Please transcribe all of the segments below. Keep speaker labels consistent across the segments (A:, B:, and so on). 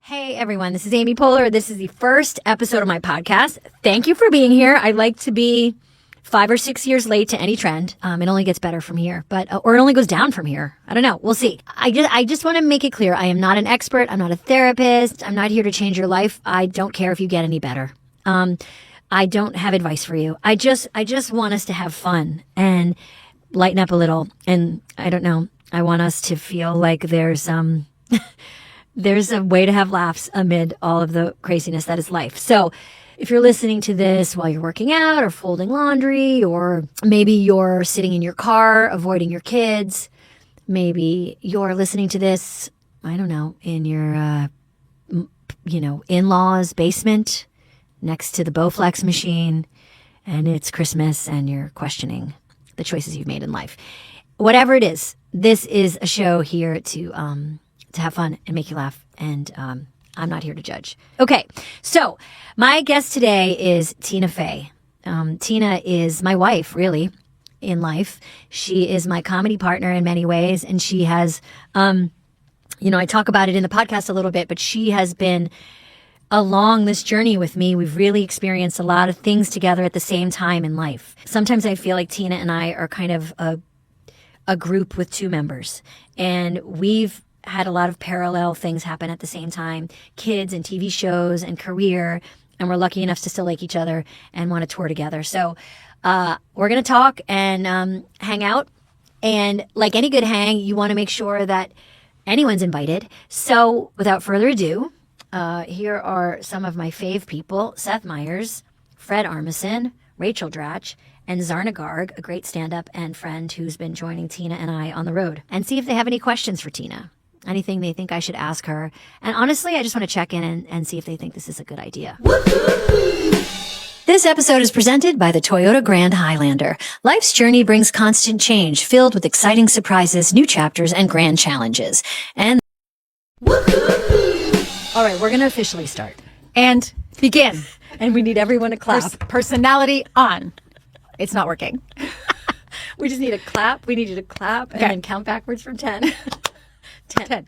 A: Hey everyone, this is Amy Poehler. This is the first episode of my podcast. Thank you for being here. I like to be 5 or 6 years late to any trend. It only gets better from here, or it only goes down from here. I don't know. We'll see. I just want to make it clear. I am not an expert. I'm not a therapist. I'm not here to change your life. I don't care if you get any better. I don't have advice for you. I just want us to have fun and lighten up a little. And I don't know. I want us to feel like there's a way to have laughs amid all of the craziness that is life. So if you're listening to this while you're working out or folding laundry, or maybe you're sitting in your car avoiding your kids, maybe you're listening to this, I don't know, in your, in-laws' basement next to the Bowflex machine, and it's Christmas and you're questioning the choices you've made in life. Whatever it is, this is a show here to have fun and make you laugh, and I'm not here to judge. Okay, so my guest today is Tina Fey. Tina is my wife, really, in life. She is my comedy partner in many ways, and she has, I talk about it in the podcast a little bit, but she has been along this journey with me. We've really experienced a lot of things together at the same time in life. Sometimes I feel like Tina and I are kind of a group with two members, and we've had a lot of parallel things happen at the same time, kids and TV shows and career, and we're lucky enough to still like each other and want to tour together. So we're going to talk and hang out, and like any good hang, you want to make sure that anyone's invited. So without further ado, here are some of my fave people: Seth Meyers, Fred Armisen, Rachel Dratch, and Zarna Garg, a great stand-up and friend who's been joining Tina and I on the road, and see if they have any questions for Tina. Anything they think I should ask her. And honestly, I just want to check in and see if they think this is a good idea. This episode is presented by the Toyota Grand Highlander. Life's journey brings constant change, filled with exciting surprises, new chapters, and grand challenges. And all right, we're going to officially start.
B: And begin.
A: And we need everyone to clap.
B: Personality on. It's not working.
A: We just need a clap. We need you to clap and then count backwards from 10. 10.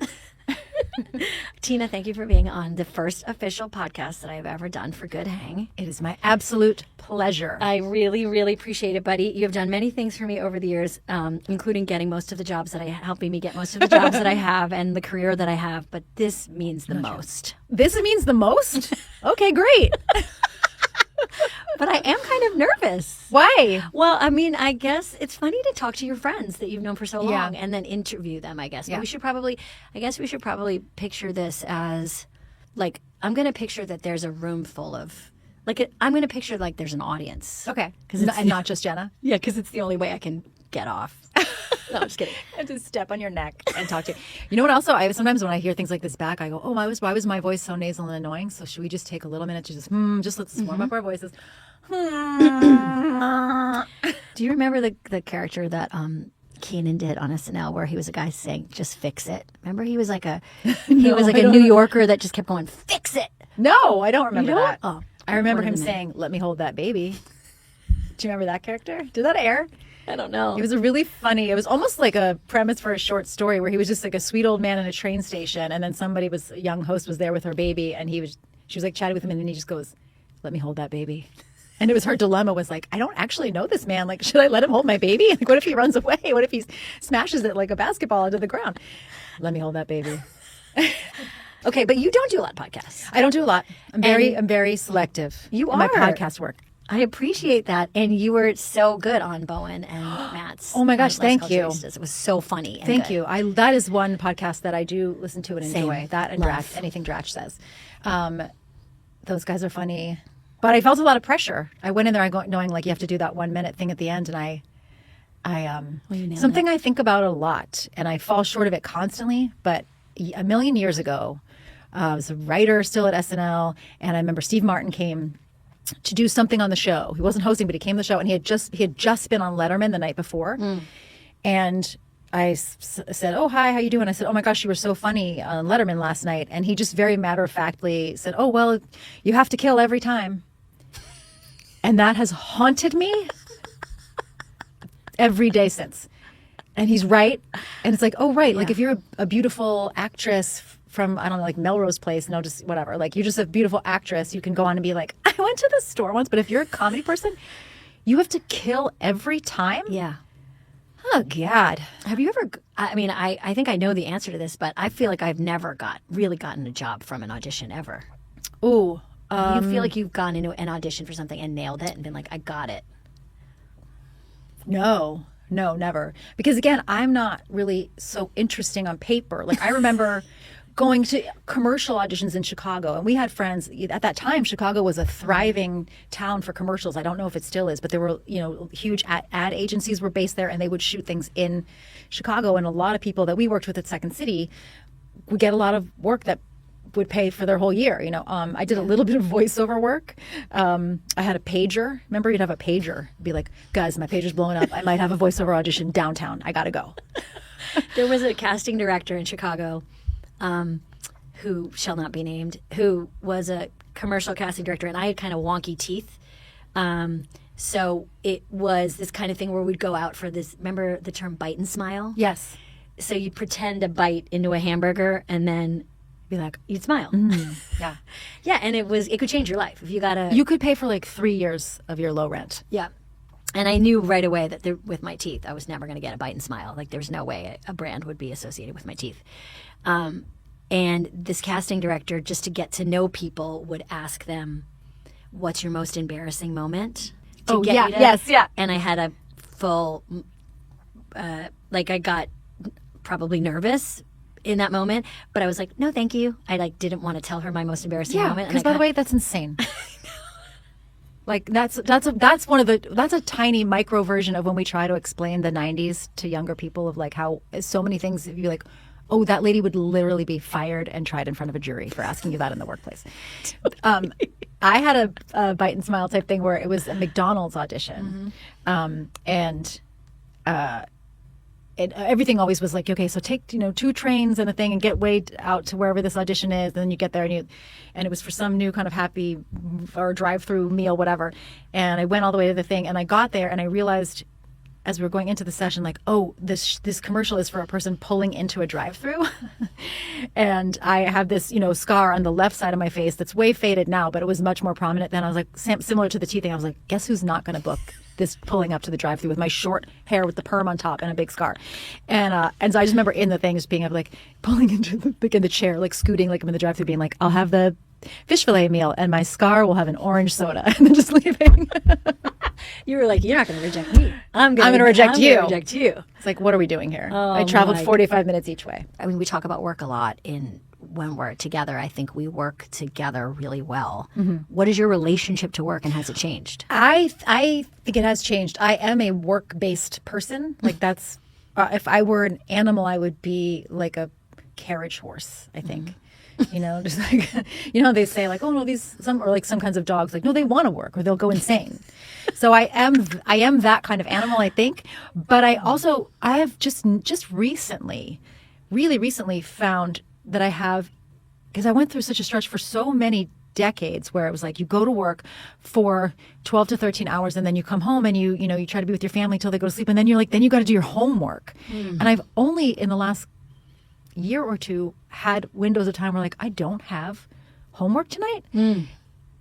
A: Tina, thank you for being on the first official podcast that I've ever done for Good Hang.
B: It is my absolute pleasure.
A: I really, really appreciate it, buddy. You have done many things for me over the years, including getting most of the jobs helping me get most of the jobs that I have and the career that I have. But this means the most.
B: This means the most? Okay, great.
A: But I am kind of nervous.
B: Why?
A: Well, I mean, I guess it's funny to talk to your friends that you've known for so long and then interview them, I guess. But we should probably picture this as, like, I'm going to picture that there's a room full of, I'm going to picture like there's an audience.
B: Okay. And not just Jenna?
A: Yeah, because it's the only way I can get off. No, I'm just kidding.
B: I have to step on your neck and talk to you. You know what? Also, sometimes when I hear things like this back, I go, "Oh, why was my voice so nasal and annoying?" So should we just take a little minute to just let's warm up our voices.
A: Do you remember the character that Keenan did on SNL where he was a guy saying, "Just fix it"? Remember, he was like a New Yorker that just kept going, "Fix it."
B: No, I don't remember that.
A: Oh,
B: I remember him saying, "Let me hold that baby." Do you remember that character? Did that air?
A: I don't know.
B: It was it was almost like a premise for a short story where he was just like a sweet old man in a train station, and then a young host was there with her baby, and she was like chatting with him, and then he just goes, "Let me hold that baby." And it was her dilemma was like, I don't actually know this man. Like, should I let him hold my baby? Like, what if he runs away? What if he smashes it like a basketball into the ground? Let me hold that baby.
A: Okay, but you don't do a lot of podcasts.
B: I don't do a lot. I'm very selective.
A: You
B: in my podcast work.
A: I appreciate that. And you were so good on Bowen and Matt's.
B: Oh my gosh, thank you.
A: It was so funny.
B: Thank you. That is one podcast that I do listen to and enjoy. That and Dratch, anything Dratch says. Those guys are funny. But I felt a lot of pressure. I went in there knowing like you have to do that 1 minute thing at the end, and I something I think about a lot, and I fall short of it constantly. But a million years ago, I was a writer still at SNL, and I remember Steve Martin came to do something on the show. He wasn't hosting, but he came to the show, and he had just been on Letterman the night before, and I said, "Oh, hi, how you doing?" I said, "Oh my gosh, you were so funny on Letterman last night," and he just very matter-of-factly said, "Oh well, you have to kill every time." And that has haunted me every day since. And he's right. And it's like, oh, right. Like if you're a beautiful actress from, I don't know, like Melrose Place, no, just whatever. Like, you're just a beautiful actress. You can go on and be like, I went to the store once. But if you're a comedy person, you have to kill every time.
A: Yeah.
B: Oh, God.
A: Have you ever, I mean, I think I know the answer to this, but I feel like I've never really gotten a job from an audition ever.
B: Ooh.
A: You feel like you've gone into an audition for something and nailed it and been like, I got it.
B: No, never. Because again, I'm not really so interesting on paper. Like, I remember going to commercial auditions in Chicago, and we had friends at that time. Chicago was a thriving town for commercials. I don't know if it still is, but there were, huge ad agencies were based there, and they would shoot things in Chicago. And a lot of people that we worked with at Second City would get a lot of work that would pay for their whole year. I did a little bit of voiceover work. I had a pager. Remember, you'd have a pager. Be like, guys, my pager's blowing up. I might have a voiceover audition downtown. I gotta go.
A: There was a casting director in Chicago, who shall not be named, who was a commercial casting director, and I had kind of wonky teeth. So it was this kind of thing where we'd go out for this. Remember the term bite and smile?
B: Yes.
A: So you'd pretend to bite into a hamburger and then be like, you'd smile.
B: Yeah.
A: Yeah, and it could change your life if you got
B: You could pay for like 3 years of your low rent.
A: Yeah. And I knew right away that with my teeth, I was never going to get a bite and smile. Like, there's no way a brand would be associated with my teeth. And this casting director, just to get to know people, would ask them, what's your most embarrassing moment?
B: Yeah.
A: And I had a full, I got probably nervous in that moment, but I was like, no, thank you. I didn't want to tell her my most embarrassing moment.
B: Because by the way, that's insane. Like, that's a tiny micro version of when we try to explain the 90s to younger people of like how so many things, if you're like, oh, that lady would literally be fired and tried in front of a jury for asking you that in the workplace. I had a bite and smile type thing where it was a McDonald's audition. And everything always was like, okay, so take 2 trains and a thing and get way out to wherever this audition is. And then you get there and it was for some new kind of happy or drive-through meal, whatever. And I went all the way to the thing, and I got there and I realized as we were going into the session, like, oh, this commercial is for a person pulling into a drive-through. And I have this, scar on the left side of my face that's way faded now, but it was much more prominent then. I was like, similar to the teeth thing. I was like, guess who's not going to book this pulling up to the drive-through with my short hair with the perm on top and a big scar. And so I just remember in the thing just being like pulling into in the chair, like scooting like I'm in the drive-through, being like, I'll have the fish fillet meal and my scar will have an orange soda, and then just leaving.
A: You were like, you're not going to reject me. I'm going to
B: reject you.
A: Reject you.
B: It's like, what are we doing here?
A: Oh,
B: I traveled 45 minutes each way.
A: I mean, we talk about work a lot when we're together. I think we work together really well. What is your relationship to work, and has it changed?
B: I think it has changed. I am a work-based person. Like, that's if I were an animal, I would be like a carriage horse, I think. Just like, they say like, oh no, some kinds of dogs, like, no, they want to work or they'll go insane. So I am that kind of animal, I think. But I have just recently, really recently found that I have, because I went through such a stretch for so many decades where it was like you go to work for 12 to 13 hours and then you come home and you try to be with your family till they go to sleep, and then you're like, then you got to do your homework. And I've only in the last year or two had windows of time where like, I don't have homework tonight.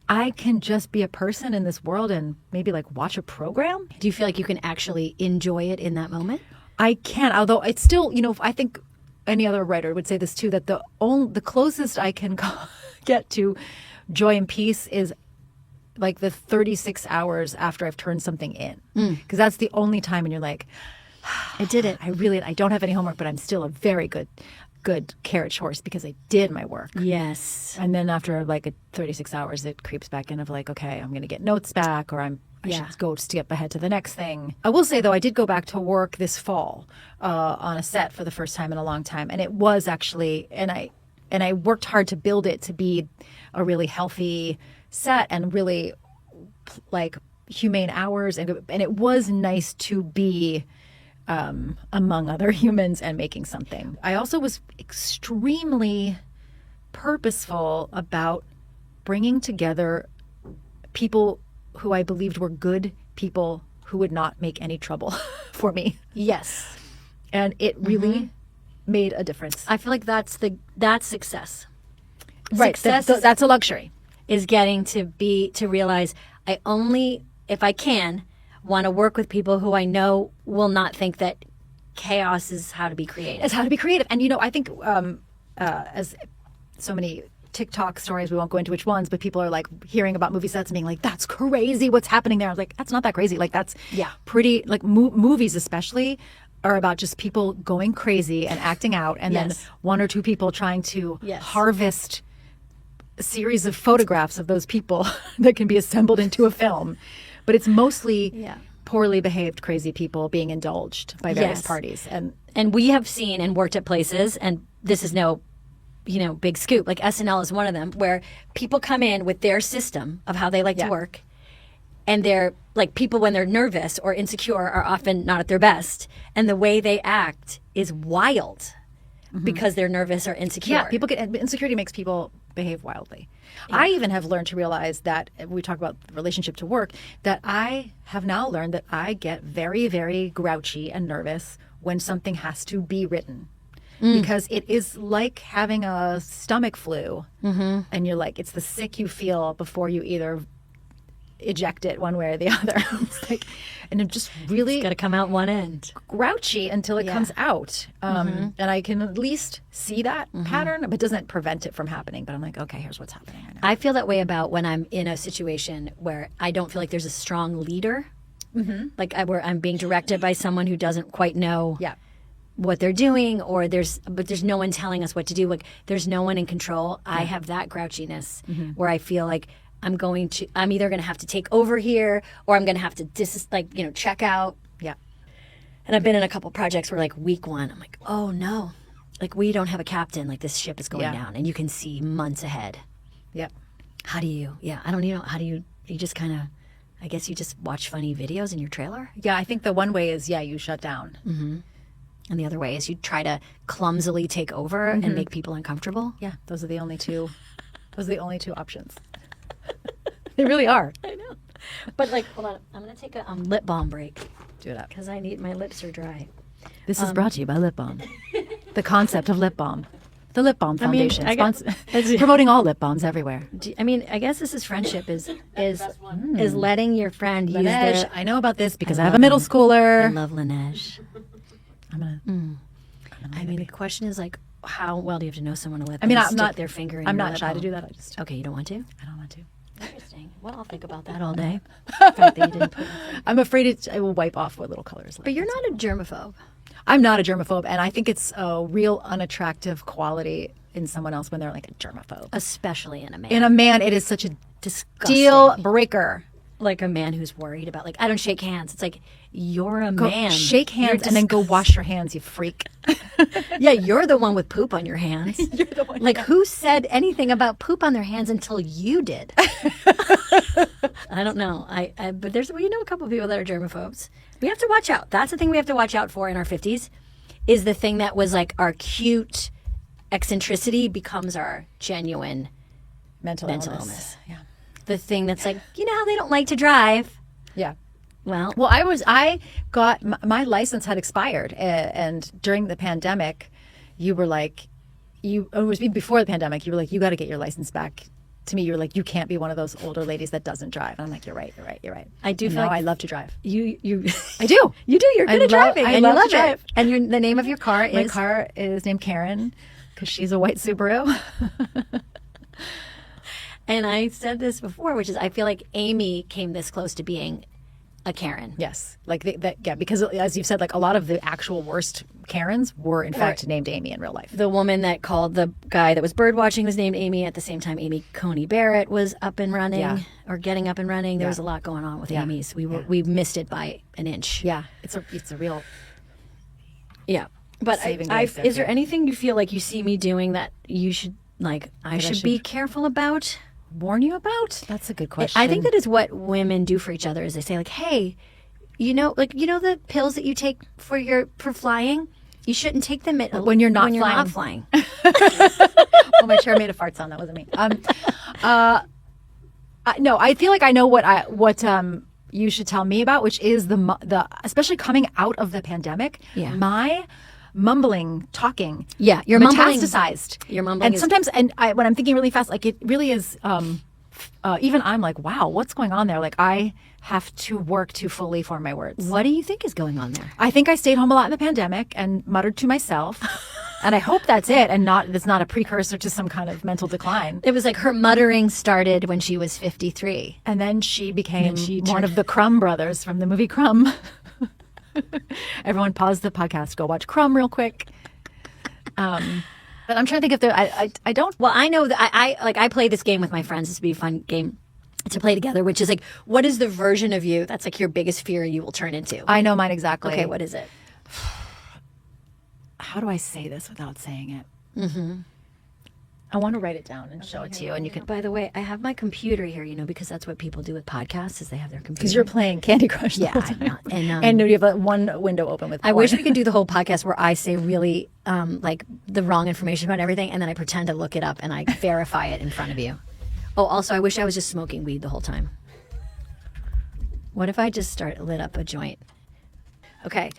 B: I can just be a person in this world and maybe like watch a program.
A: Do you feel like you can actually enjoy it in that moment?
B: I can, although it's still, I think any other writer would say this too, that the closest I can get to joy and peace is like the 36 hours after I've turned something in. Because that's the only time when you're like, I did it. I don't have any homework, but I'm still a very good carriage horse because I did my work.
A: Yes.
B: And then after like 36 hours, it creeps back in of like, okay, I'm going to get notes back, or I should go skip ahead to the next thing. I will say though, I did go back to work this fall on a set for the first time in a long time, and it was actually, and I worked hard to build it to be a really healthy set and really like humane hours, and it was nice to be among other humans and making something. I also was extremely purposeful about bringing together people who I believed were good people who would not make any trouble for me.
A: Yes.
B: And it really made a difference.
A: I feel like that's success.
B: Right.
A: Success
B: That's a luxury.
A: is getting to realize I only, if I can, want to work with people who I know will not think that chaos is how to be creative.
B: It's how to be creative. And, I think as so many TikTok stories, we won't go into which ones, but people are like hearing about movie sets and being like, that's crazy what's happening there. I was like, that's not that crazy. Like, that's pretty, like movies especially are about just people going crazy and acting out. And then one or two people trying to harvest a series of photographs of those people that can be assembled into a film. But it's mostly poorly behaved, crazy people being indulged by various parties.
A: And we have seen and worked at places, and this is no, big scoop. Like SNL is one of them, where people come in with their system of how they like to work. And they're like, people when they're nervous or insecure are often not at their best. And the way they act is wild because they're nervous or insecure.
B: Yeah, insecurity makes people behave wildly. I even have learned to realize that, we talk about relationship to work, that I have now learned that I get very, very grouchy and nervous when something has to be written. Because it is like having a stomach flu. And you're like, it's the sick you feel before you either eject it one way or the other. It's like, and it just really
A: it's got to come out one end.
B: Grouchy until it comes out. And I can at least see that pattern, but it doesn't prevent it from happening. But I'm like, okay, here's what's happening right now.
A: I feel that way about when I'm in a situation where I don't feel like there's a strong leader. Like where I'm being directed by someone who doesn't quite know what they're doing, or there's no one telling us what to do. Like there's no one in control. I have that grouchiness where I feel like I'm either going to have to take over here, or I'm going to have to check out.
B: Yeah.
A: And I've been in a couple projects where like week one, I'm like, oh no, like we don't have a captain. Like this ship is going down, and you can see months ahead.
B: Yep.
A: How do you? Yeah, I don't know. How do you? You just kind of, I guess you just watch funny videos in your trailer.
B: Yeah, I think the one way is you shut down.
A: And the other way is you try to clumsily take over and make people uncomfortable.
B: Yeah, those are the only two. Those are the only two options. They really are.
A: I know. But like, hold on. I'm going to take a lip balm break.
B: Do it up.
A: Because my lips are dry.
B: This is brought to you by Lip Balm. The concept of lip balm. The Lip Balm Foundation. Promoting all lip balms everywhere.
A: I guess this is friendship is letting your friend use their...
B: I know about this because I have a middle schooler.
A: I love Laneige. The question is like, how well do you have to know someone to let them stick their finger in
B: I'm
A: your
B: not
A: lip
B: shy
A: balm?
B: to do that. I just...
A: Okay, you don't want to?
B: I don't want to.
A: Interesting. Well, I'll think about that all day. The fact that you didn't put
B: I'm afraid I will wipe off what little colors.
A: But you're not a germaphobe.
B: I'm not a germaphobe, and I think it's a real unattractive quality in someone else when they're like a germaphobe.
A: Especially in a man.
B: In a man, it is such a
A: disgusting
B: deal breaker.
A: Like a man who's worried about, like, I don't shake hands. It's like, you're a man.
B: Shake hands and then go wash your hands, you freak.
A: Yeah, you're the one with poop on your hands. You're the one. Like, who said anything about poop on their hands until you did? I don't know. But we know a couple of people that are germaphobes. We have to watch out. That's the thing we have to watch out for in our 50s, is the thing that was like our cute eccentricity becomes our genuine mental illness.
B: Yeah.
A: The thing that's like, you know how they don't like to drive?
B: Yeah.
A: Well,
B: I got my license had expired, and during the pandemic, you were like, it was before the pandemic. You were like, you got to get your license back. To me, you were like, you can't be one of those older ladies that doesn't drive. And I'm like, you're right.
A: I do feel like
B: I love to drive.
A: You
B: I do.
A: You do. You're good at driving, and you love it. And the name of your car is?
B: My car is named Karen because she's a white Subaru.
A: And I said this before, which is I feel like Amy came this close to being a Karen.
B: Yes. Because as you've said, like a lot of the actual worst Karens were in fact named Amy in real life.
A: The woman that called the guy that was bird watching was named Amy. At the same time, Amy Coney Barrett was up and running or getting up and running. There was a lot going on with Amy's. We missed it by an inch.
B: Yeah. It's a real...
A: Yeah. But is there anything you feel like you see me doing that you should, like, I should be careful about?
B: Warn you about? That's a good question.
A: I think that is what women do for each other, is they say like, hey, the pills that you take for flying, you shouldn't take them
B: when you're not
A: flying.
B: Oh, my chair made a fart sound. That wasn't me. No, I feel like I know what you should tell me about, which is the especially coming out of the pandemic.
A: Yeah.
B: My mumbling, talking.
A: Yeah, you're mumbling.
B: Metastasized.
A: You're mumbling.
B: And sometimes, when I'm thinking really fast, like it really is, even I'm like, wow, what's going on there? Like I have to work to fully form my words.
A: What do you think is going on there?
B: I think I stayed home a lot in the pandemic and muttered to myself. And I hope that's it, and it's not a precursor to some kind of mental decline.
A: It was like her muttering started when she was 53.
B: And then she became one of the Crumb brothers from the movie Crumb. Everyone pause the podcast, go watch Crumb real quick. But I'm trying to think if I don't.
A: Well, I know that I play this game with my friends. This would be a fun game to play together, which is like, what is the version of you that's like your biggest fear you will turn into?
B: I know mine exactly.
A: Okay, what is it?
B: How do I say this without saying it? Mm-hmm. I want to write it down and show it to you, and you can.
A: By the way, I have my computer here, because that's what people do with podcasts is they have their computer.
B: Because you're playing Candy Crush.
A: Yeah, I'm not.
B: And you have one window open with.
A: I wish we could do the whole podcast where I say really like the wrong information about everything, and then I pretend to look it up and I verify it in front of you. Oh, also, I wish I was just smoking weed the whole time. What if I just lit up a joint? Okay.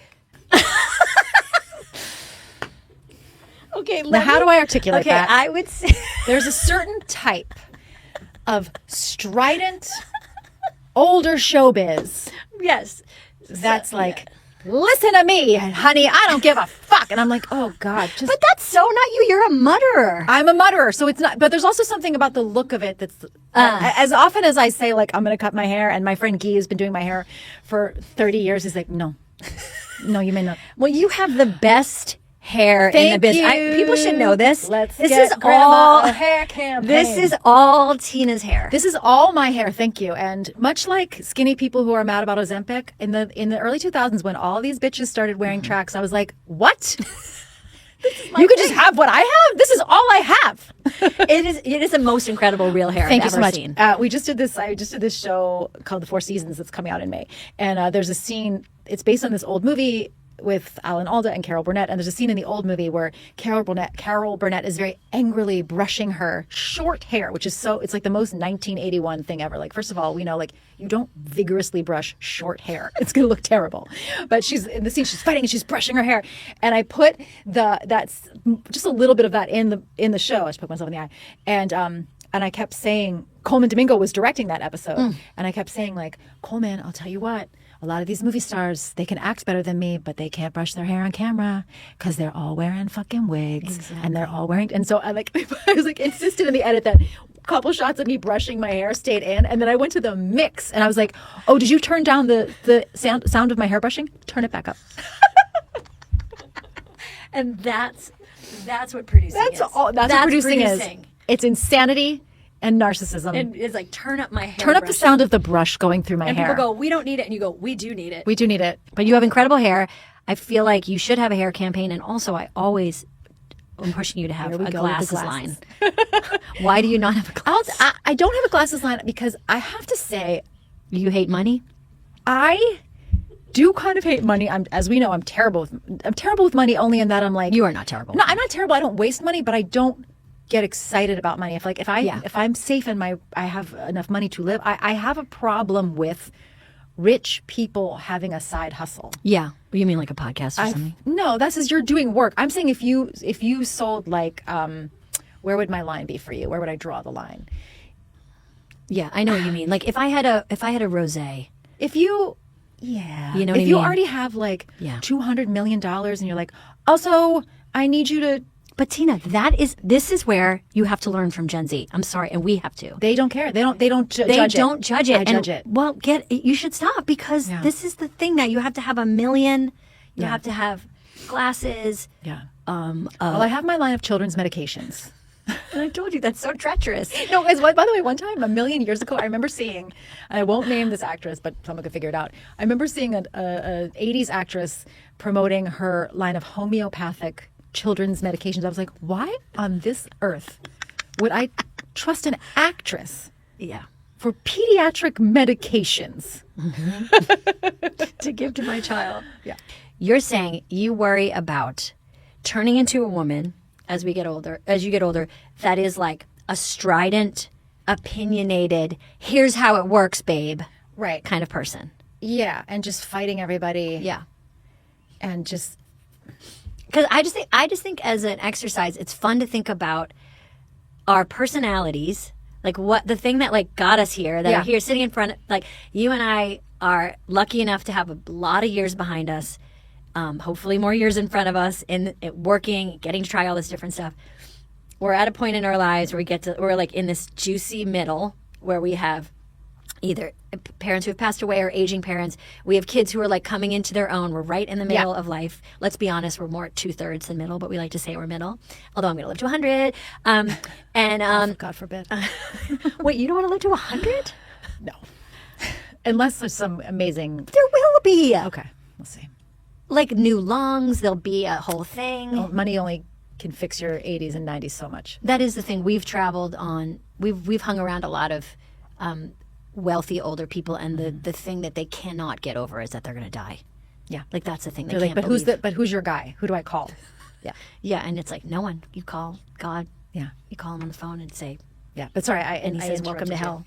A: Okay,
B: now how do I articulate that?
A: I would say
B: there's a certain type of strident, older showbiz.
A: Yes.
B: That's like, listen to me, honey, I don't give a fuck. And I'm like, oh God.
A: But that's so not you. You're a mutterer.
B: I'm a mutterer, so it's not. But there's also something about the look of it that's, as often as I say, like, I'm going to cut my hair, and my friend Guy has been doing my hair for 30 years, is like, no, you may not.
A: Well, you have the best hair in the business. People should know this.
B: This is all a hair campaign.
A: This is all Tina's hair.
B: This is all my hair. Thank you. And much like skinny people who are mad about Ozempic in the early 2000s, when all these bitches started wearing tracks, I was like, what? You could just have what I have. This is all I have.
A: It is the most incredible real hair
B: Thank
A: I've
B: you
A: ever
B: so much.
A: seen.
B: We just did this. I just did this show called The Four Seasons that's coming out in May, and there's a scene. It's based on this old movie with Alan Alda and Carol Burnett, and there's a scene in the old movie where Carol Burnett is very angrily brushing her short hair, which is it's like the most 1981 thing ever. Like, first of all, we know, like, you don't vigorously brush short hair. It's going to look terrible. But she's in the scene, she's fighting and she's brushing her hair. And I put that's just a little bit of that in the show. I just put myself in the eye. And I kept saying, Coleman Domingo was directing that episode. And I kept saying, like, Coleman, I'll tell you what, a lot of these movie stars, they can act better than me, but they can't brush their hair on camera because they're all wearing fucking wigs. And they're all wearing. And so I was like insistent in the edit that a couple shots of me brushing my hair stayed in. And then I went to the mix and I was like, oh, did you turn down the sound of my hair brushing? Turn it back up.
A: And that's what producing is.
B: That's what producing is. It's insanity and narcissism.
A: And it's like, turn up my hair.
B: Turn up the sound of the brush going through my hair.
A: And people go, we don't need it. And you go, we do need it.
B: We do need it.
A: But you have incredible hair. I feel like you should have a hair campaign. And also, I'm pushing you to have a glasses line. Why do you not have a glasses?
B: I don't have a glasses line because I have to say,
A: you hate money?
B: I do kind of hate money. As we know, I'm terrible with money, only in that I'm like,
A: you are not terrible.
B: No, I'm not terrible. I don't waste money, but I don't get excited about money. If I'm safe and I have enough money to live, I have a problem with rich people having a side hustle.
A: Yeah. You mean like a podcast or something?
B: No, this is you're doing work. I'm saying if you sold like where would my line be for you? Where would I draw the line?
A: Yeah, I know what you mean. Like if I had a rosé.
B: If you Yeah.
A: You know what I mean?
B: If you already have like $200 million and you're like, also, I need you to.
A: But Tina, this is where you have to learn from Gen Z. I'm sorry, and we have to.
B: They don't care. They don't judge it.
A: They don't judge it.
B: I judge it.
A: Well, you should stop because this is the thing now. You have to have $1 million. You have to have glasses.
B: Yeah. Well, I have my line of children's medications.
A: And I told you that's so treacherous.
B: No, guys, by the way, one time, 1,000,000 years ago, I remember seeing, and I won't name this actress, but someone could figure it out. I remember seeing a 80s actress promoting her line of homeopathic children's medications. I was like, why on this earth would I trust an actress for pediatric medications
A: to give to my child?
B: Yeah.
A: You're saying you worry about turning into a woman as you get older, that is like a strident, opinionated, here's how it works, babe,
B: right,
A: kind of person.
B: Yeah, and just fighting everybody.
A: Yeah.
B: And just
A: because I just think as an exercise, it's fun to think about our personalities, like what the thing that like got us here, that are here sitting in front. Like you and I are lucky enough to have a lot of years behind us, hopefully more years in front of us in working, getting to try all this different stuff. We're at a point in our lives where we're like in this juicy middle where we have either parents who have passed away or aging parents. We have kids who are like coming into their own. We're right in the middle of life. Let's be honest, we're more 2/3 than middle, but we like to say we're middle. Although I'm going to live to 100.
B: God forbid.
A: Wait, you don't want to live to 100?
B: No. Unless there's some amazing.
A: There will be.
B: Okay, we'll see.
A: Like new lungs, there'll be a whole thing.
B: Well, money only can fix your 80s and 90s so much.
A: That is the thing. We've traveled on. We've hung around a lot of wealthy older people, and the thing that they cannot get over is that they're going to die. Yeah, like that's the thing. They can't believe.
B: But who's your guy? Who do I call?
A: Yeah, and it's like no one. You call God.
B: Yeah,
A: you call him on the phone and say.
B: Yeah, but sorry,
A: and he says welcome to hell.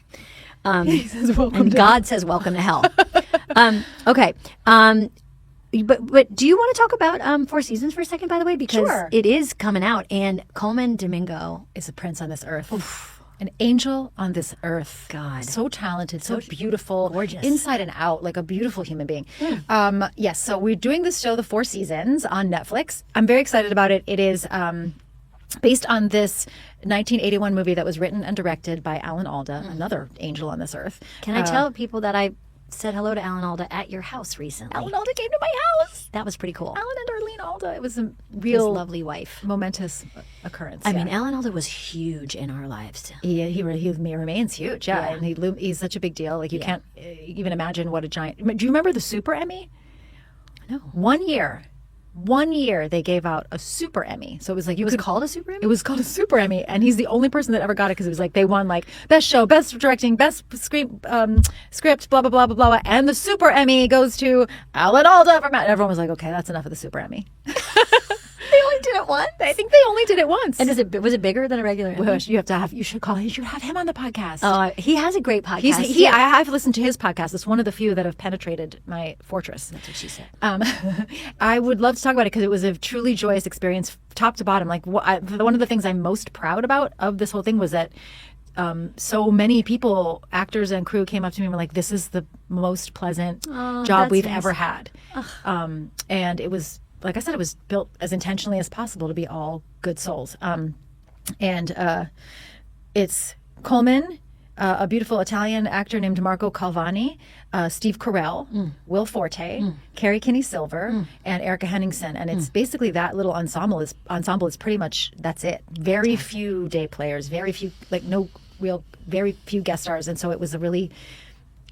B: He says welcome.
A: And God says welcome to hell. Okay. But do you want to talk about Four Seasons for a second, by the way? Because it is coming out, and Colman Domingo
B: is a prince on this earth. Oof. An angel on this earth.
A: God.
B: So talented, so beautiful.
A: Gorgeous.
B: Inside and out, like a beautiful human being. Yes, so we're doing this show, The Four Seasons, on Netflix. I'm very excited about it. It is based on this 1981 movie that was written and directed by Alan Alda, another angel on this earth.
A: Can I tell people that I said hello to Alan Alda at your house recently?
B: Alan Alda came to my house.
A: That was pretty cool.
B: Alan and Arlene Alda. It was a
A: His lovely wife.
B: Momentous occurrence.
A: I mean, Alan Alda was huge in our lives.
B: He remains huge, and he's such a big deal. Like you can't even imagine what a giant. Do you remember the Super Emmy?
A: No.
B: 1 year they gave out a Super Emmy. So it was like
A: it was called a Super Emmy?
B: It was called a Super Emmy, and he's the only person that ever got it because it was like they won like best show, best directing, best script, blah blah blah blah blah, and the Super Emmy goes to Alan Alda for Matt. And everyone was like, okay, that's enough of the Super Emmy.
A: They only did it once.
B: I think they only did it once.
A: And was it bigger than a regular Emmy?
B: Well, you should have him on the podcast.
A: Oh, he has a great podcast.
B: I've listened to his podcast. It's one of the few that have penetrated my fortress.
A: That's what she said.
B: I would love to talk about it because it was a truly joyous experience, top to bottom. Like one of the things I'm most proud about of this whole thing was that so many people, actors and crew, came up to me and were like, "This is the most pleasant job we've ever had," and it was. Like I said, it was built as intentionally as possible to be all good souls. It's Colman, a beautiful Italian actor named Marco Calvani, Steve Carell, Will Forte, Carrie Kinney-Silver, and Erica Henningsen. And it's basically that little ensemble is pretty much, that's it. Very few day players, very few guest stars. And so it was a really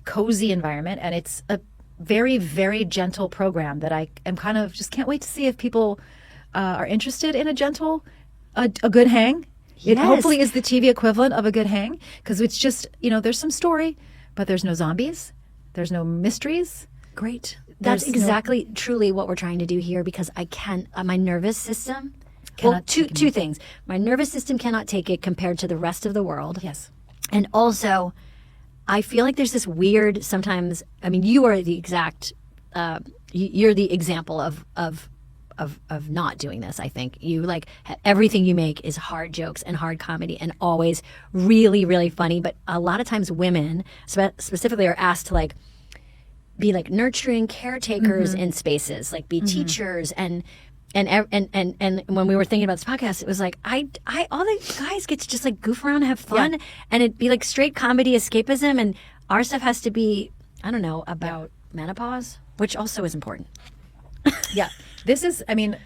B: cozy environment. And it's a very, very gentle program that I am kind of just can't wait to see if people are interested in a good hang. It hopefully is the TV equivalent of a good hang because it's just, there's some story, but there's no zombies. There's no mysteries.
A: Great. That's exactly truly what we're trying to do here because I can't, my nervous system, two things. My nervous system cannot take it compared to the rest of the world.
B: Yes.
A: And also, I feel like there's this weird sometimes. I mean, you are the exact. You're the example of not doing this. I think you like everything you make is hard jokes and hard comedy and always really really funny. But a lot of times women specifically are asked to like be like nurturing caretakers in spaces, like be teachers and when we were thinking about this podcast, it was like I all the guys get to just like goof around and have fun, and it'd be like straight comedy escapism, and our stuff has to be about menopause, which also is important.
B: This is, I mean,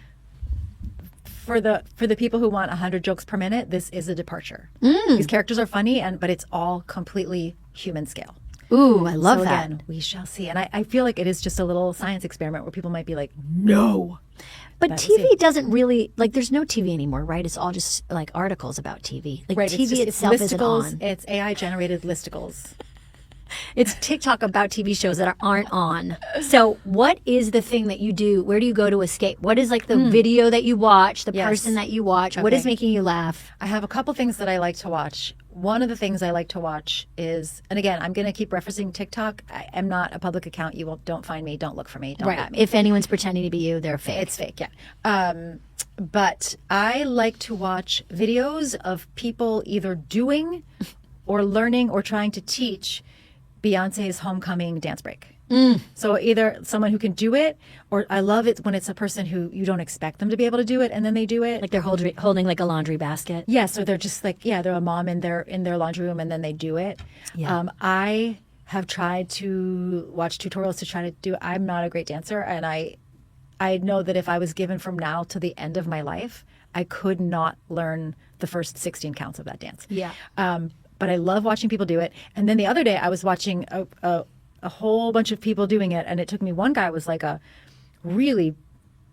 B: for the people who want 100 jokes per minute, this is a departure. These characters are funny, but it's all completely human scale.
A: Ooh, I love that.
B: Again, we shall see, and I feel like it is just a little science experiment where people might be like, no.
A: But TV doesn't really, like, there's no TV anymore, right? It's all just, like, articles about TV. Like, TV itself isn't on.
B: It's AI-generated listicles.
A: It's TikTok about TV shows that aren't on. So what is the thing that you do? Where do you go to escape? What is, like, the video that you watch, the person that you watch? Okay. What is making you laugh?
B: I have a couple things that I like to watch. one of the things I like to watch is, and again, I'm going to keep referencing TikTok. I am not a public account. Don't find me. Don't look for me. Don't at me.
A: If anyone's pretending to be you, they're fake.
B: It's fake, yeah. But I like to watch videos of people either doing or learning or trying to teach Beyonce's Homecoming dance break. So either someone who can do it, or I love it when it's a person who you don't expect them to be able to do it, and then they do it.
A: Like they're holding like a laundry basket.
B: Yes, or they're just like, they're a mom in their laundry room, and then they do it.
A: Yeah.
B: I have tried to watch tutorials to try to do it. I'm not a great dancer, and I know that if I was given from now to the end of my life, I could not learn the first 16 counts of that dance.
A: Yeah.
B: But I love watching people do it. And then the other day I was watching a whole bunch of people doing it, and it took me, one guy was like a really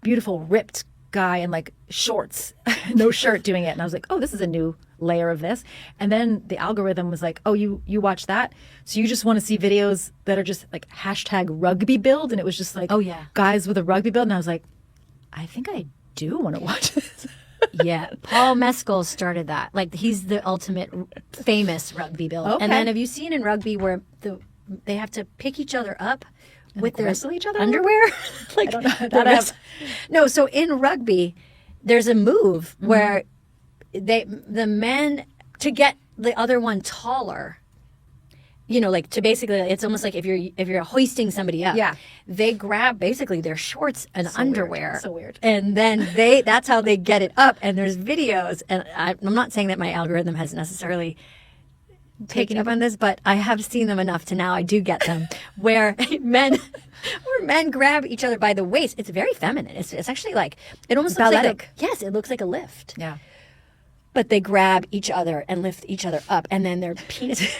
B: beautiful ripped guy in like shorts, no shirt, doing it, and I was like, oh, this is a new layer of this. And then the algorithm was like, oh, you watch that, so you just want to see videos that are just like hashtag rugby build, and it was just like,
A: oh yeah,
B: guys with a rugby build, and I was like, I think I do want to watch this.
A: Yeah, Paul Mescal started that. Like, he's the ultimate famous rugby build.
B: Okay.
A: And then have you seen in rugby where they have to pick each other up with their
B: each other
A: underwear? Like,
B: I don't know.
A: No, so in rugby, there's a move where the men, to get the other one taller, like to basically, it's almost like if you're hoisting somebody up, they grab basically their shorts and underwear.
B: So weird.
A: And then that's how they get it up. And there's videos, and I'm not saying that my algorithm has necessarily taken up on this, but I have seen them enough to now I do get them, where men grab each other by the waist. It's very feminine. It's actually like, it almost looks like it looks like a lift.
B: Yeah.
A: But they grab each other and lift each other up, and then their penis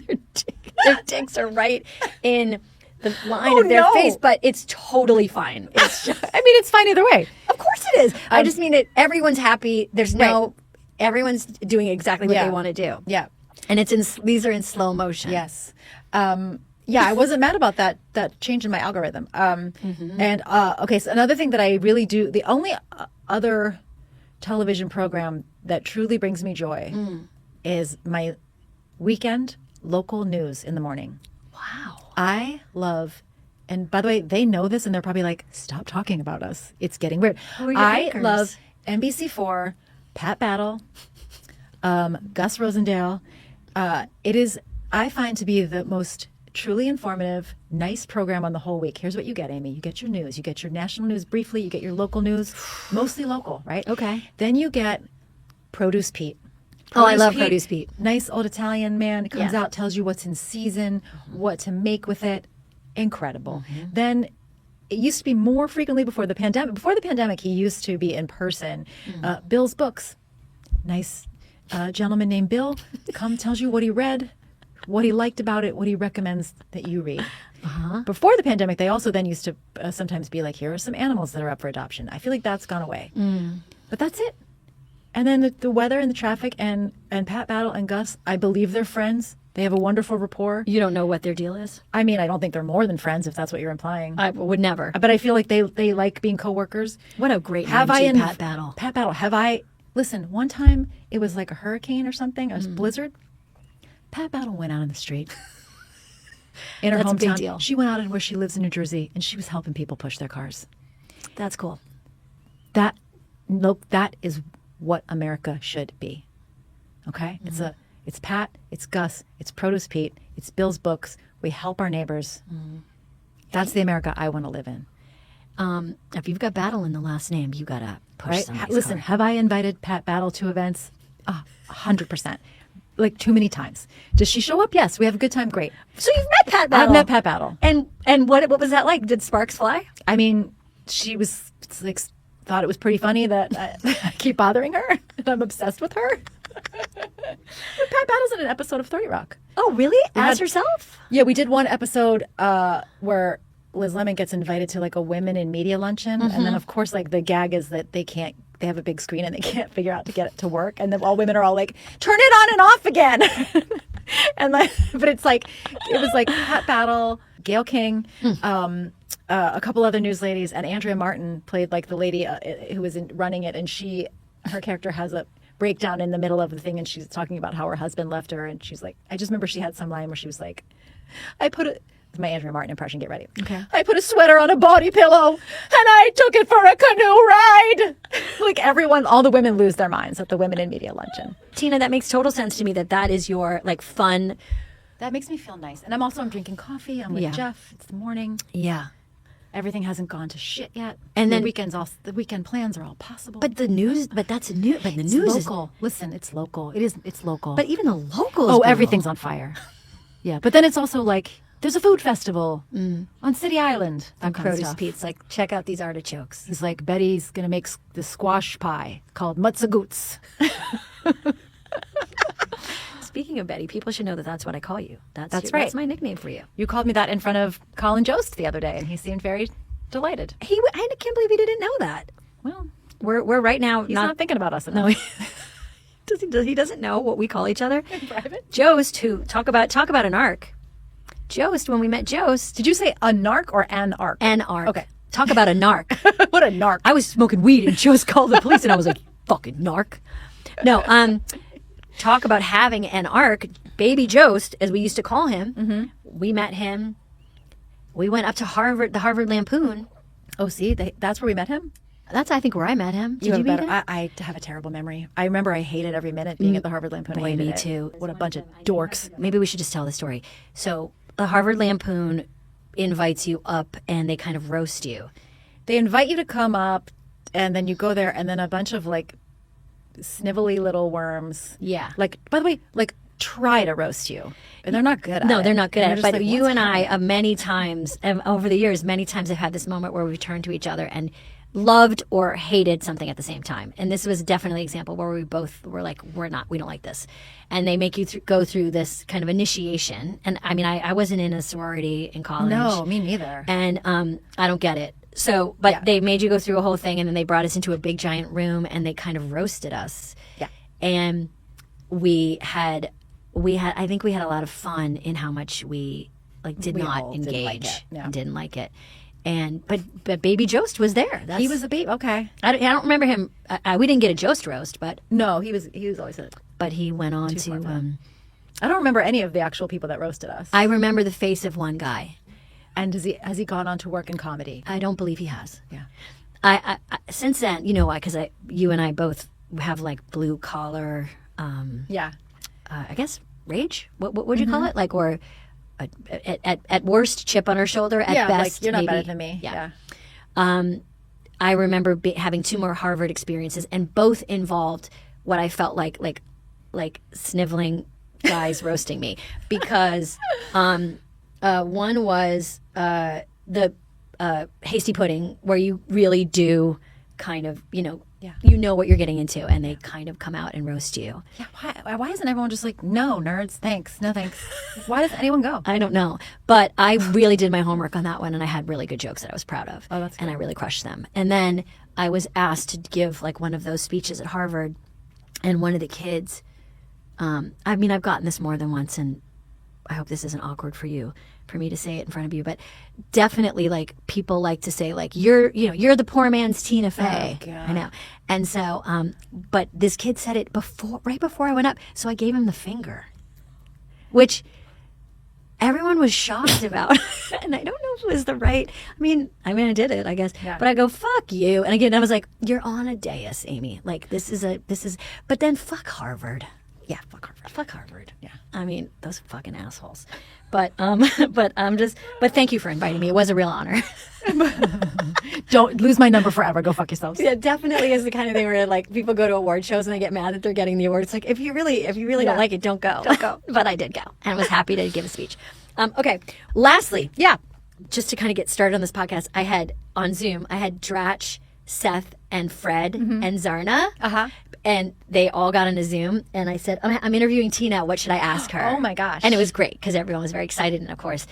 A: their dicks are right in the line of their face, but it's totally fine. It's just,
B: it's fine either way.
A: Of course it is. I just mean everyone's happy. There's everyone's doing exactly what they want to do.
B: Yeah.
A: And these are in slow motion.
B: Yes. I wasn't mad about that change in my algorithm. And okay, so another thing that I really do, the only other television program that truly brings me joy is my weekend local news in the morning.
A: Wow.
B: I love, and by the way, they know this, and they're probably like, stop talking about us. It's getting weird. I love NBC4, Pat Battle, Gus Rosendale. It is, I find, to be the most truly informative, nice program on the whole week. Here's what you get, Amy. You get your news. You get your national news briefly. You get your local news, mostly local, right?
A: Okay.
B: Then you get Produce Pete.
A: I love Produce Pete.
B: Nice old Italian man. Comes out, tells you what's in season, what to make with it. Incredible. Then it used to be more frequently before the pandemic. Before the pandemic, he used to be in person. Bill's Books. Nice gentleman named Bill tells you what he read, what he liked about it, what he recommends that you read. Before the pandemic, they also then used to sometimes be like, here are some animals that are up for adoption. I feel like that's gone away. But that's it. And then the weather and the traffic and Pat Battle and Gus, I believe they're friends. They have a wonderful rapport.
A: You don't know what their deal is?
B: I mean, I don't think they're more than friends, if that's what you're implying.
A: I would never.
B: But I feel like they like being coworkers.
A: What a great name, Pat Battle.
B: Pat Battle. Listen, one time it was like a hurricane or something, a blizzard. Pat Battle went out in the street in her hometown.
A: That's a big deal.
B: She went out in where she lives in New Jersey, and she was helping people push their cars.
A: That's cool.
B: That is what America should be. Okay? It's Pat, it's Gus, it's Produce Pete, it's Bill's Books. We help our neighbors. That's the America I want to live in.
A: If you've got Battle in the last name, you got to push somebody's
B: Listen,
A: car.
B: have I invited Pat Battle to events? 100%. Like, too many times. Does she show up? Yes. We have a good time. Great.
A: So you've met Pat Battle.
B: I've met Pat Battle.
A: And what was that like? Did sparks fly?
B: I mean, she was like, thought it was pretty funny that I keep bothering her and I'm obsessed with her. But Pat Battle's in an episode of 30 Rock.
A: Oh, really? As herself?
B: Yeah, we did one episode where Liz Lemon gets invited to like a women in media luncheon. And then, of course, like the gag is that they have a big screen and they can't figure out to get it to work. And then all women are all like, turn it on and off again. And like, but it was like Pat Battle, Gayle King, a couple other news ladies, and Andrea Martin played like the lady who was running it. And her character has a breakdown in the middle of the thing, and she's talking about how her husband left her, and she's like, I just remember she had some line where she was like, my Andrea Martin impression, get ready.
A: Okay.
B: I put a sweater on a body pillow and I took it for a canoe ride. Like everyone, all the women lose their minds at the Women in Media luncheon.
A: Tina, that makes total sense to me that is your like fun.
B: That makes me feel nice. And I'm drinking coffee. I'm with Jeff. It's the morning.
A: Yeah.
B: Everything hasn't gone to shit yet.
A: And then
B: the weekend plans are all possible.
A: But the news is
B: local. Listen, it's local. It's local.
A: But even the locals.
B: Oh, everything's on fire. Yeah. But then it's also like, there's a food festival on City Island.
A: On Produce Pete's like, check out these artichokes.
B: He's like, Betty's going to make the squash pie called mutzagoots.
A: Speaking of Betty, people should know that's what I call you. That's
B: right.
A: That's my nickname for you.
B: You called me that in front of Colin Jost the other day, and he seemed very delighted.
A: I can't believe he didn't know that.
B: Well,
A: we're right now
B: he's not thinking about us enough.
A: No, he doesn't know what we call each other.
B: In private?
A: Jost, who talk about an arc. Jost, when we met Jost.
B: Did you say a narc or an arc?
A: An arc.
B: Okay.
A: Talk about a narc.
B: What a narc.
A: I was smoking weed and Jost called the police and I was like, fucking narc. No, talk about having an arc. Baby Jost, as we used to call him. Mm-hmm. We met him. We went up to Harvard, the Harvard Lampoon.
B: Oh, see, that's where we met him?
A: That's, I think, where I met him. Did you meet him?
B: I have a terrible memory. I remember I hated every minute being at the Harvard Lampoon.
A: Boy, me too.
B: What a bunch of dorks.
A: Maybe we should just tell the story. So the Harvard Lampoon invites you up and they kind of roast you.
B: They invite you to come up and then you go there and then a bunch of like snivelly little worms.
A: Yeah.
B: Like, by the way, like try to roast you. And they're not good at it.
A: No, they're not good at it. But
B: like,
A: you and I, many times, over the years, many times have had this moment where we turned to each other and loved or hated something at the same time. And this was definitely an example where we both were like, we don't like this. And they make you go through this kind of initiation. And I mean, I wasn't in a sorority in college.
B: No, me neither.
A: And I don't get it. So, but they made you go through a whole thing and then they brought us into a big giant room and they kind of roasted us.
B: Yeah.
A: And I think we had a lot of fun in how much we like did not engage and didn't like it. And but Baby Jost was there.
B: He was a baby. Okay.
A: I don't remember him. We didn't get a Jost roast, but
B: no, he was always a.
A: But he went on to.
B: I don't remember any of the actual people that roasted us.
A: I remember the face of one guy.
B: And has he gone on to work in comedy?
A: I don't believe he has.
B: Yeah.
A: I since then, you know why? Because you and I both have like blue collar. I guess rage. What would you call it? Like or. At worst, chip on her shoulder. At best,
B: like you're not
A: maybe,
B: better than me. Yeah.
A: I remember having 2 more Harvard experiences, and both involved what I felt like sniveling guys roasting me, because one was the hasty pudding, where you really do kind of you know what you're getting into, and they kind of come out and roast you.
B: Yeah, why isn't everyone just like, no, nerds, thanks, no thanks? Why does anyone go?
A: I don't know. But I really did my homework on that one, and I had really good jokes that I was proud of.
B: Oh, that's good.
A: And I really crushed them. And then I was asked to give like one of those speeches at Harvard, and one of the kids, I mean, I've gotten this more than once, and I hope this isn't awkward for me to say it in front of you, but definitely like people like to say like you're the poor man's Tina Fey.
B: Oh, God.
A: I know. And so but this kid said it right before I went up, so I gave him the finger, which everyone was shocked about. And I don't know if it was the right. I mean I did it, I guess.
B: Yeah.
A: But I go, fuck you. And again I was like, you're on a dais, Amy. Like this is but then fuck Harvard. Yeah, fuck Harvard. Fuck Harvard.
B: Yeah.
A: I mean, those fucking assholes. But but thank you for inviting me. It was a real honor.
B: Don't lose my number forever. Go fuck yourselves.
A: Yeah, definitely is the kind of thing where like people go to award shows and they get mad that they're getting the award. It's like if you really don't like it, don't go.
B: Don't go.
A: But I did go and was happy to give a speech. Okay. Lastly, just to kind of get started on this podcast, I had on Zoom, I had Dratch, Seth, and Fred and Zarna. And they all got on a Zoom, and I said, I'm interviewing Tina. What should I ask her?
B: Oh, my gosh.
A: And it was great, because everyone was very excited. And, of course,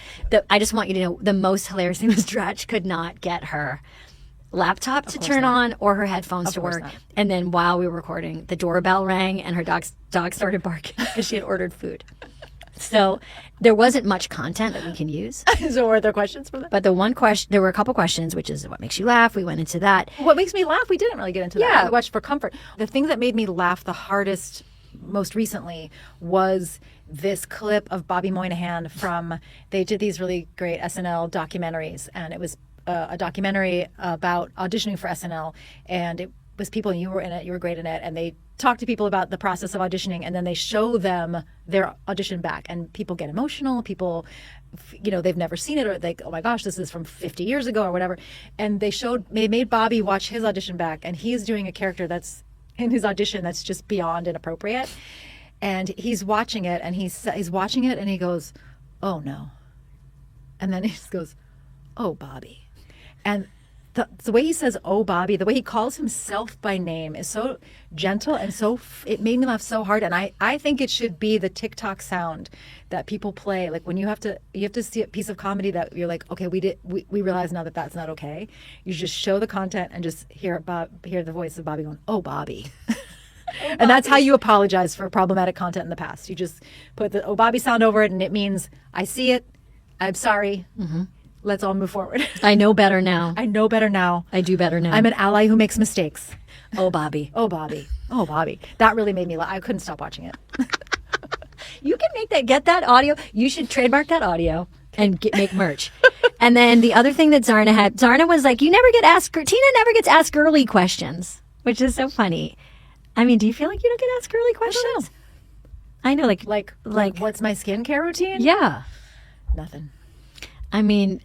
A: I just want you to know, the most hilarious thing was Dratch could not get her laptop to turn on or her headphones to work. And then while we were recording, the doorbell rang, and her dog started barking because she had ordered food. So there wasn't much content that we can use.
B: So were there questions for that?
A: But the one question, there were a couple questions, which is what makes you laugh. We went into that.
B: What makes me laugh? We didn't really get into that.
A: Yeah.
B: We watched for comfort. The thing that made me laugh the hardest most recently was this clip of Bobby Moynihan they did these really great SNL documentaries, and it was a documentary about auditioning for SNL, and it was people, and you were in it, you were great in it, and they talk to people about the process of auditioning, and then they show them their audition back, and people get emotional. People, they've never seen it, or like, oh my gosh, this is from 50 years ago or whatever. And they made Bobby watch his audition back, and he's doing a character that's in his audition that's just beyond inappropriate. And he's watching it, and he's watching it, and he goes, oh no. And then he just goes, oh, Bobby. And the way he says, oh, Bobby, the way he calls himself by name is so gentle, and it made me laugh so hard. And I think it should be the TikTok sound that people play. Like when you have to see a piece of comedy that you're like, okay, we realize now that that's not okay. You just show the content and just hear the voice of Bobby going, oh, Bobby. And that's how you apologize for problematic content in the past. You just put the oh, Bobby sound over it, and it means I see it. I'm sorry. Mm-hmm. Let's all move forward.
A: I know better now.
B: I know better now.
A: I do better now.
B: I'm an ally who makes mistakes.
A: Oh, Bobby.
B: Oh, Bobby. Oh, Bobby. That really made me laugh. I couldn't stop watching it.
A: You can get that audio. You should trademark that audio and make merch. And then the other thing that Zarna was like, Tina never gets asked girly questions, which is so funny. I mean, do you feel like you don't get asked girly questions? I know, like
B: what's my skincare routine?
A: Yeah.
B: Nothing.
A: I mean,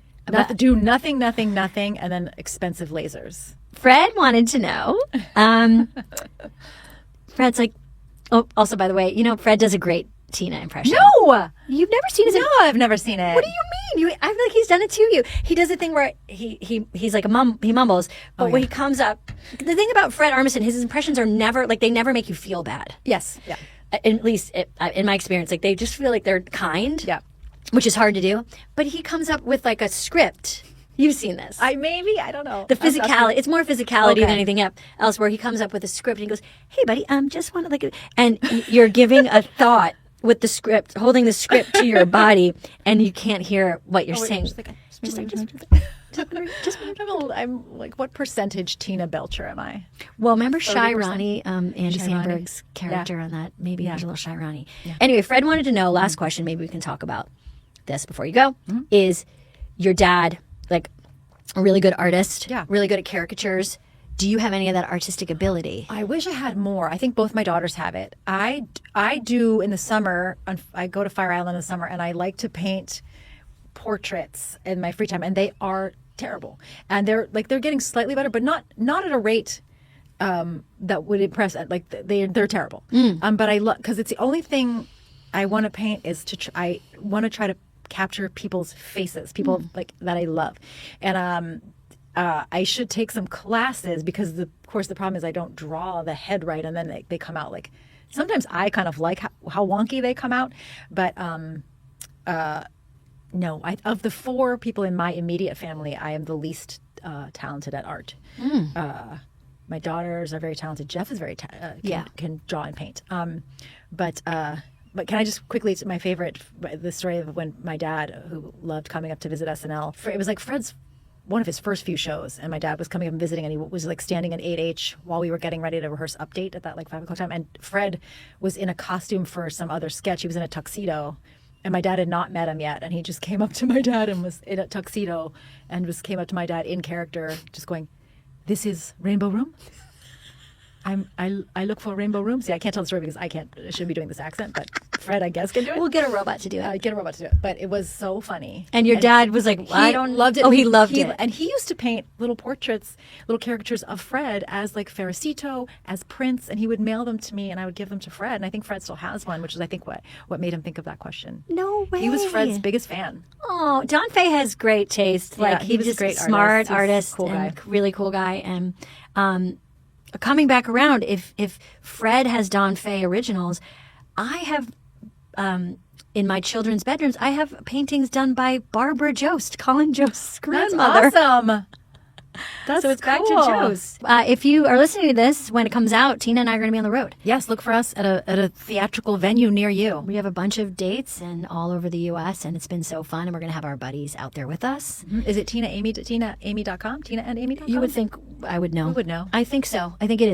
B: do nothing, and then expensive lasers.
A: Fred wanted to know. Fred's like, oh, also, by the way, Fred does a great Tina impression.
B: No!
A: You've never seen his...
B: No, I've never seen it.
A: What do you mean? I feel like he's done it to you. He does a thing where he's like he mumbles, but when he comes up... The thing about Fred Armisen, his impressions are never, they never make you feel bad.
B: Yes. Yeah.
A: At least in my experience, they just feel like they're kind.
B: Yeah.
A: Which is hard to do. But he comes up with like a script. You've seen this.
B: I don't know.
A: The physicality. It's more physicality than anything else, where he comes up with a script and he goes, hey, buddy, just want to and you're giving a thought with the script, holding the script to your body, and you can't hear what you're saying.
B: I'm like, what percentage Tina Belcher am I?
A: Well, remember Shy Ronnie, Andy Samberg's character on that? Maybe he was a little Shy Ronnie. Yeah. Anyway, Fred wanted to know, last question, maybe we can talk about this before you go, is your dad like a really good artist, really good at caricatures? Do you have any of that artistic ability?
B: I wish I had more. I think both my daughters have it. I do in the summer. I go to Fire Island in the summer, and I like to paint portraits in my free time, and they are terrible. And they're getting slightly better, but not at a rate that would impress. Like they're terrible. But I love, because it's the only thing I want to paint is I want to try to capture people's faces, people like that I love, and I should take some classes, because of course the problem is I don't draw the head right, and then they come out like, sometimes I kind of like how wonky they come out, but no, of the four people in my immediate family, I am the least talented at art. My daughters are very talented. Jeff is very can draw and paint. But can I just quickly, my favorite, the story of when my dad, who loved coming up to visit SNL, it was like one of his first few shows, and my dad was coming up and visiting, and he was like standing in 8H while we were getting ready to rehearse Update at that like 5 o'clock time, and Fred was in a costume for some other sketch. He was in a tuxedo, and my dad had not met him yet, and he just came up to my dad and was in a tuxedo, and came up to my dad in character, just going, "This is Rainbow Room? I look for Rainbow Room." See, I can't tell the story because I shouldn't be doing this accent, but Fred, I guess, can do it.
A: We'll get a robot to do it.
B: But it was so funny.
A: And your dad was like,
B: loved it.
A: Oh, he loved it.
B: And he used to paint little portraits, little caricatures of Fred as like Ferricito, as Prince, and he would mail them to me, and I would give them to Fred. And I think Fred still has one, which is, I think, what made him think of that question.
A: No way.
B: He was Fred's biggest fan.
A: Oh, Don Fay has great taste. Like,
B: he was
A: just
B: a great
A: smart artist
B: cool
A: and
B: guy.
A: really cool guy. And coming back around, if Fred has Don Fay originals, I have in my children's bedrooms, I have paintings done by Barbara Jost, Colin Jost's grandmother.
B: That's awesome.
A: That's
B: so it's back to
A: cool.
B: Joe's.
A: If you are listening to this when it comes out, Tina and I are going to be on the road.
B: Yes, look for us at a theatrical venue near you.
A: We have a bunch of dates and all over the U.S. and it's been so fun. And we're going to have our buddies out there with us.
B: Is it TinaAmy.com? TinaandAmy.com?
A: You would think I would know.
B: We would know.
A: I think so. I think it is.